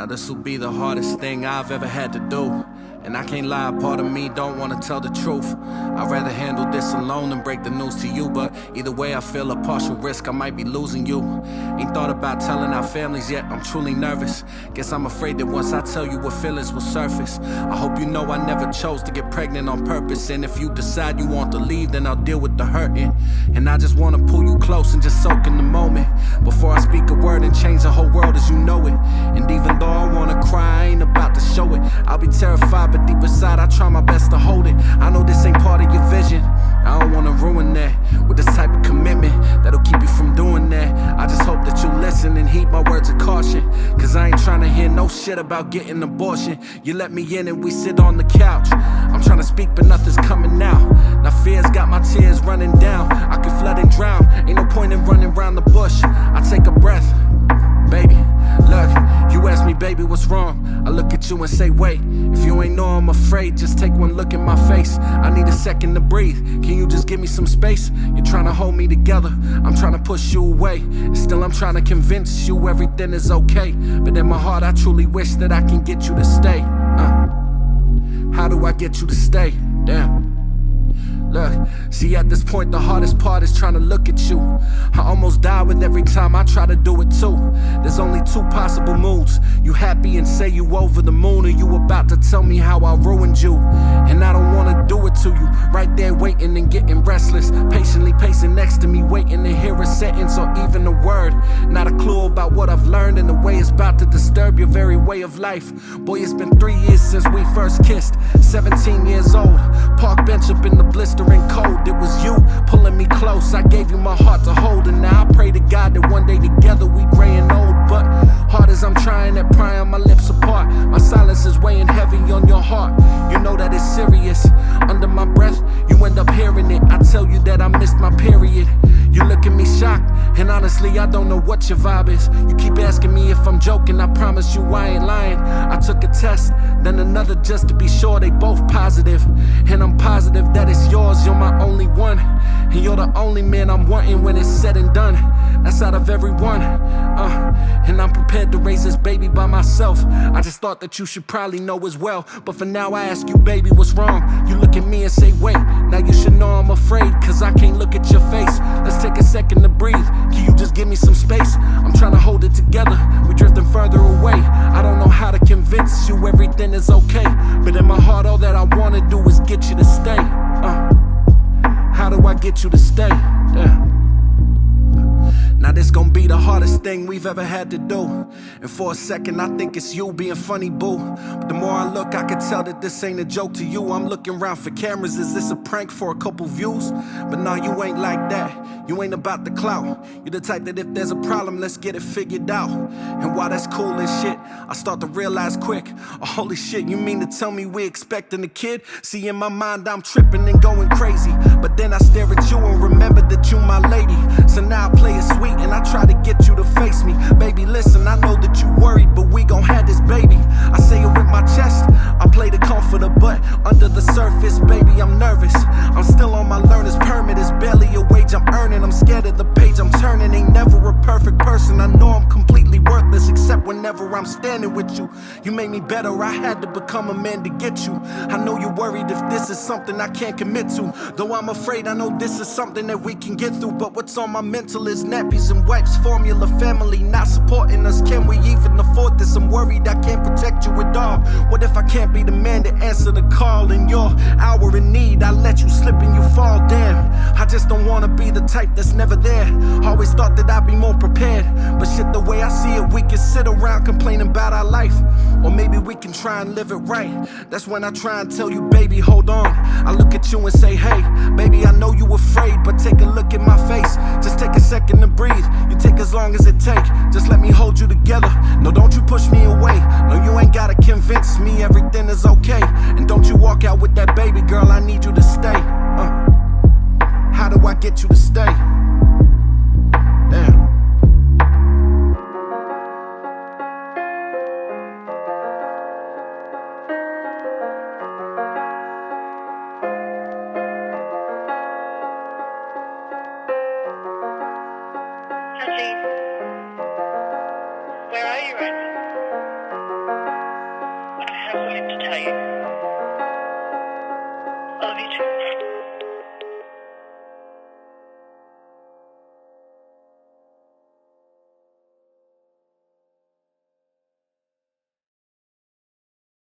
Now this'll be the hardest thing I've ever had to do. And I can't lie, part of me don't wanna tell the truth. I'd rather handle this alone than break the news to you. But either way, I feel a partial risk, I might be losing you. Ain't thought about telling our families yet, I'm truly nervous. Guess I'm afraid that once I tell you what feelings will surface. I hope you know I never chose to get pregnant on purpose. And if you decide you want to leave, then I'll deal with the hurting. And I just wanna pull you close and just soak in the moment before I speak a word and change the whole world as you know it. And even though I wanna cry, I ain't about to show it. I'll be terrified, but deep inside I try my best to hold it. I know this ain't part of your vision, I don't wanna ruin that with this type of commitment that'll keep you from doing that. I just hope that you listen and heed my words of caution, cause I ain't trying to hear no shit about getting an abortion. You let me in and we sit on the couch. I'm trying to speak but nothing's coming out. Now fear's got my tears running down. I could flood and drown, ain't no point in running round the bush. I take a breath, baby. Look, you ask me, baby, what's wrong? I look at you and say, wait. If you ain't know I'm afraid, just take one look in my face. I need a second to breathe. Can you just give me some space? You're trying to hold me together, I'm trying to push you away. And still I'm trying to convince you everything is okay. But in my heart I truly wish that I can get you to stay. How do I get you to stay? Damn. Look, see at this point the hardest part is trying to look at you. I almost die with every time I try to do it too. There's only two possible moods. You happy and say you over the moon, or you about to tell me how I ruined you. And I don't wanna do it to you. Right there waiting and getting restless, patiently pacing next to me, waiting to hear a sentence or even a word. Not a clue about what I've learned and the way it's about to disturb your very way of life. Boy, it's been 3 years since we first kissed. 17 years old, park bench up in the blistering cold. It was you pulling me close, I gave you my heart to hold. And now I pray to God that one day together we gray and old. But hard as I'm trying at prying my lips apart, my silence is weighing heavy on your heart. You know that it's serious. Under my breath, you end up hearing it. I tell you that I missed my period. You look at me shocked, and honestly I don't know what your vibe is. You keep asking me if I'm joking, I promise you I ain't lying. I took a test, then another just to be sure they both positive. And I'm positive that it's yours, you're my only one. And you're the only man I'm wanting when it's said and done. That's out of everyone. And I'm prepared to raise this baby by myself. I just thought that you should probably know as well. But for now I ask you, baby, what's wrong? You look at me and say, wait. Now you should know I'm afraid, cause I can't look at your face. Let's take a second to breathe. Can you just give me some space? I'm trying to hold it together, we're drifting further away. I don't know how to convince you everything is okay, but in my heart all that I wanna do is get you to stay. How do I get you to stay? Yeah. Now this gon' be the hardest thing we've ever had to do. And for a second I think it's you being funny, boo. But the more I look I can tell that this ain't a joke to you. I'm looking around for cameras, is this a prank for a couple views? But nah, you ain't like that, you ain't about the clout. You're the type that if there's a problem, let's get it figured out. And while that's cool and shit, I start to realize quick, oh, holy shit, you mean to tell me we expecting a kid? See, in my mind I'm tripping and going crazy, but then I stare at you and remember that you my lady. So now I play it sweet and I try to get you to face me. Baby, listen, I know that you worried, but we gon' have this baby. I say it with my chest, I play the comforter, but under the surface, baby, I'm nervous. I'm still on my learner's permit, it's barely a wage I'm earning. I'm scared of the page I'm turning, ain't never a perfect person. I know I'm completely worthless, except whenever I'm standing with you. You made me better, I had to become a man to get you. I know you're worried if this is something I can't commit to, though I'm afraid I know this is something that we can get through. But what's on my mental is nappies and wipes, formula, family not supporting us. Can we even afford this? I'm worried I can't protect you at all. What if I can't be the man to answer the call in your hour in need? I let you slip and you fall, damn. I just don't wanna be the type that's never there. Always thought that I'd be more prepared, but shit, the way I see it, we can sit around complaining about our life, or maybe we can try and live it right. That's when I try and tell you, baby, hold on. I look at you and say, hey, baby, I know you afraid, but take a look at my face. Just take a second to breathe. You take as long as it take. Just let me hold you together. No, don't you push me away. No, you ain't gotta convince me everything is okay. And don't you walk out with that baby, girl, I need you to stay. How do I get you to stay?